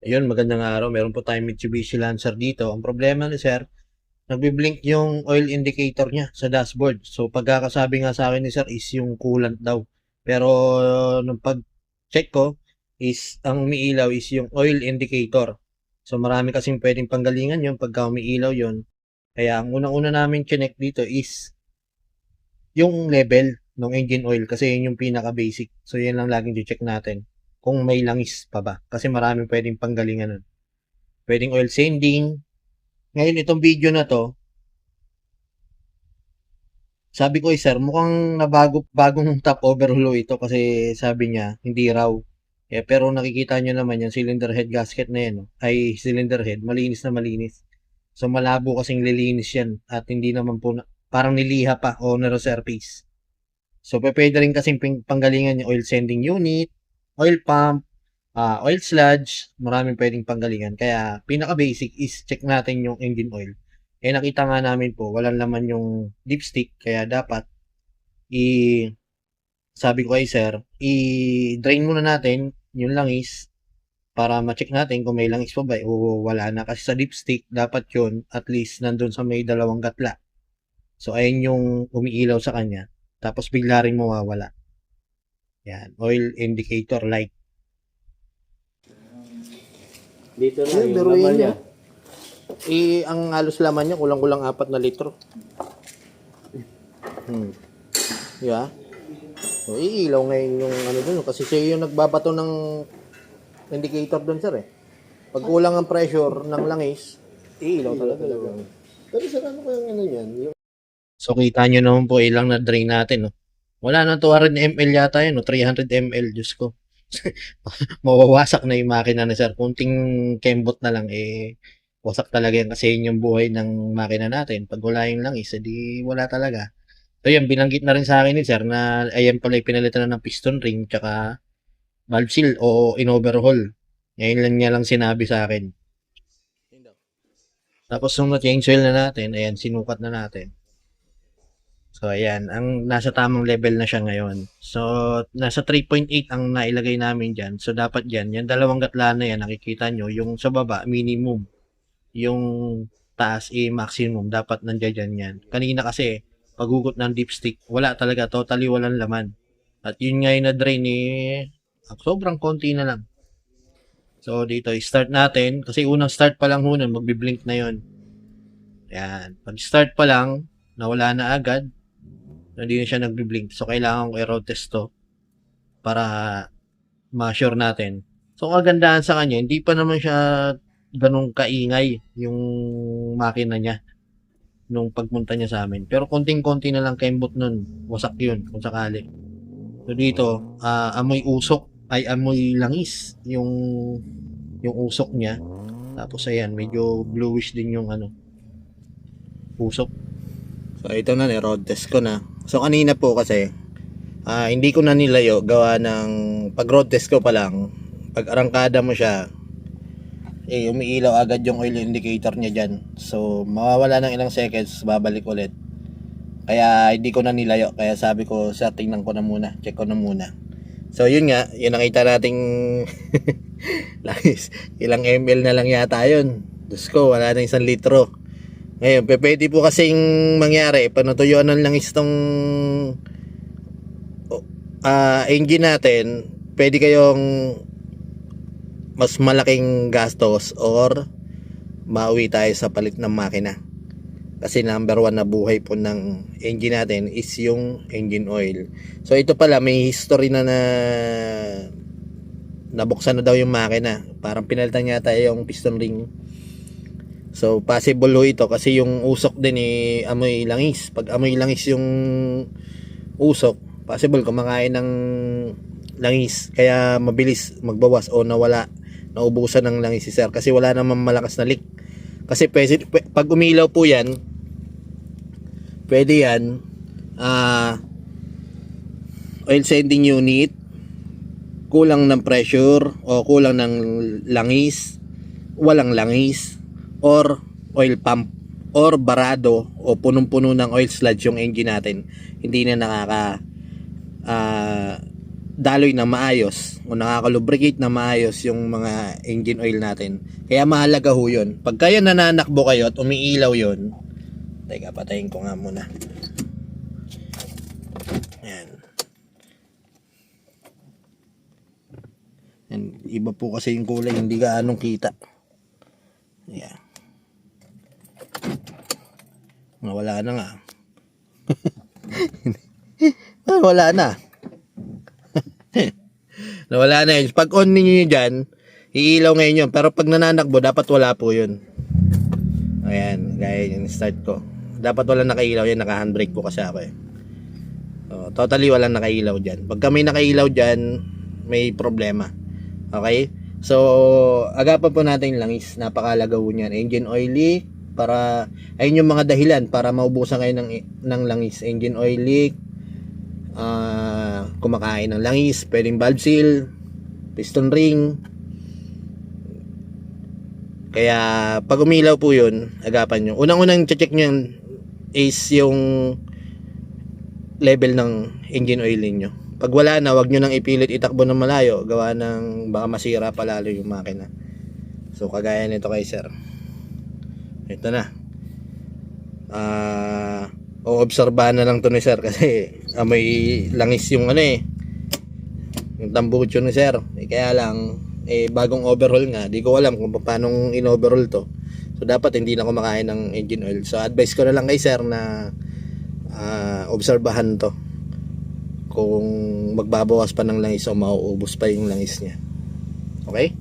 Ayun, magandang araw. Meron po tayong Mitsubishi Lancer dito. Ang problema ni sir, nagbi-blink yung oil indicator niya sa dashboard. So, pagkakasabi nga sa akin ni sir is yung coolant daw. Pero, nung pag-check ko, is ang umiilaw is yung oil indicator. So, marami kasing pwedeng panggalingan yun pagka umiilaw yun. Kaya, ang unang-una namin chinek dito is yung level ng engine oil kasi yun yung pinaka-basic. So, yan lang laging check natin kung may langis pa ba. Kasi maraming pwedeng panggalingan nun. Pwedeng oil sanding. Ngayon, itong video na to, sabi ko, sir, mukhang bagong top overhaul ito kasi sabi niya, hindi raw. Pero nakikita nyo naman yung cylinder head gasket na yan, no? Ay cylinder head, malinis na malinis. So, malabo kasing lilinis yan at hindi naman po, parang niliha pa o na-resurface. So, pwede rin kasing panggalingan yung oil sending unit, oil pump, oil sludge, maraming pwedeng panggalingan. Kaya, pinaka-basic is check natin yung engine oil. Nakita nga namin po, walang laman yung dipstick, kaya dapat, i, sabi ko kay sir, i-drain muna natin yung langis para ma-check natin kung may langis pa ba o wala na. Kasi sa dipstick, dapat yun, at least, nandun sa may dalawang gatla. So, ayun yung umiilaw sa kanya. Tapos, bigla rin mawawala. Yan, oil indicator light. Dito na Ayun, yung biruin laman niyo. niya. Ang halos laman niya, kulang-kulang 4 na litro. Yeah. So, iilaw ngayon yung ano dun. Kasi siya yung nagbabato ng indicator dun, sir eh. Pag kulang ang pressure ng langis, iilaw talaga. Pero sir, ano kayang ano yan? So, kita nyo naman po ilang na drain natin, no? Wala na 200 ml yata yun, no? 300 ml, Diyos ko. Mawawasak na yung makina ni sir. Kunting kembot na lang, wasak talaga yan kasi yun yung buhay ng makina natin. Pag wala yung langis, edi wala talaga. So yan, binanggit na rin sa akin ni sir na ayan pala yung pinalitan na ng piston ring tsaka valve seal o in-overhaul. Ngayon lang niya lang sinabi sa akin. Tapos nung na-change oil na natin, ayan, sinukat na natin. So ayan, ang nasa tamang level na siya ngayon. So nasa 3.8 ang nailagay namin dyan. So dapat dyan, yung dalawang gatla na yan, nakikita nyo, yung sa baba, minimum. Yung taas, maximum. Dapat nandiyan dyan yan. Kanina kasi, paghugot ng dipstick, wala talaga, totally walang laman. At yun nga yung na-drain sobrang konti na lang. So dito, start natin. Kasi unang start pa lang hunan, magbiblink na yon. Ayan. Pag start pa lang, nawala na agad. Hindi na siya nagbiblink. So kailangan ko i-road test to para ma-sure natin. So kagandahan sa kanya, hindi pa naman siya ganun kaingay yung makina niya nung pagpunta niya sa amin. Pero konting-konti na lang kembot nun. Wasak yun kung sakali. So dito, amoy usok ay amoy langis yung usok niya. Tapos ayan, medyo bluish din yung usok. So ito na, road test ko na. So kanina po kasi hindi ko na nilayo gawa ng pag road test ko pa lang. Pag arangkada mo siya, umiilaw agad yung oil indicator niya dyan. So mawawala ng ilang seconds, babalik ulit. Kaya hindi ko na nilayo. Kaya sabi ko, sir, tingnan ko na muna. Check ko na muna. So yun nga, yun nakita nating langis. Ilang ml na lang yata yun. Diyos ko, wala na 1 litro. Ngayon, pwede po kasing mangyari, panatuyuan ng langis tong engine natin, pwede kayong mas malaking gastos or mauwi tayo sa palit ng makina. Kasi number 1 na buhay po ng engine natin is yung engine oil. So ito pala, may history na nabuksan na daw yung makina. Parang pinalitan yata yung piston ring. So possible ho ito kasi yung usok din amoy langis. Pag amoy langis yung usok, possible kumakain ng langis. Kaya mabilis magbawas o naubusan ng langis si sir. Kasi wala namang malakas na leak. Kasi pag umilaw po yan, pwede yan, oil sending unit, kulang ng pressure o kulang ng langis, walang langis, or oil pump, or barado o punong-puno ng oil sludge yung engine natin. Hindi na daloy na maayos o nakaka-lubricate na maayos yung mga engine oil natin. Kaya mahalaga ho yun. Pag kayo nananakbo kayo at umiilaw yun, teka, patayin ko nga muna. Ayan. Ayan. Iba po kasi yung kulay, hindi ka anong kita. Ayan. Wala na nga. Wala na. Nawala na yun. Pag on ninyo yun dyan, iilaw ngayon yun. Pero pag nananakbo, dapat wala po yun. Ayan, gaya yung start ko. Dapat wala nakailaw yan. Naka-handbrake po kasi ako eh. So, totally walang nakailaw dyan. Pag may nakailaw dyan, may problema. Okay? So, agapan po natin yung langis. Napakalagaw niyan. Engine oil leak. Para, ayun yung mga dahilan para maubusan kayo ng langis. Engine oil leak. Kumakain ng langis, pwedeng valve seal, piston ring. Kaya pag umilaw po yun, agapan nyo. Unang-unang check nyo is yung level ng engine oil ninyo. Pag wala na, wag nyo nang ipilit itakbo ng malayo, gawa ng baka masira pa lalo yung makina. So kagaya nito kay sir, ito na. O-obserbahan na lang to ni sir kasi may langis yung ano eh, yung tambucho ni sir. Kaya lang bagong overhaul nga, di ko alam kung paano in-overhaul to. So dapat hindi na kumakain ng engine oil. So advice ko na lang kay sir na obserbahan to. Kung magbabawas pa ng langis o mauubos pa yung langis niya. Okay?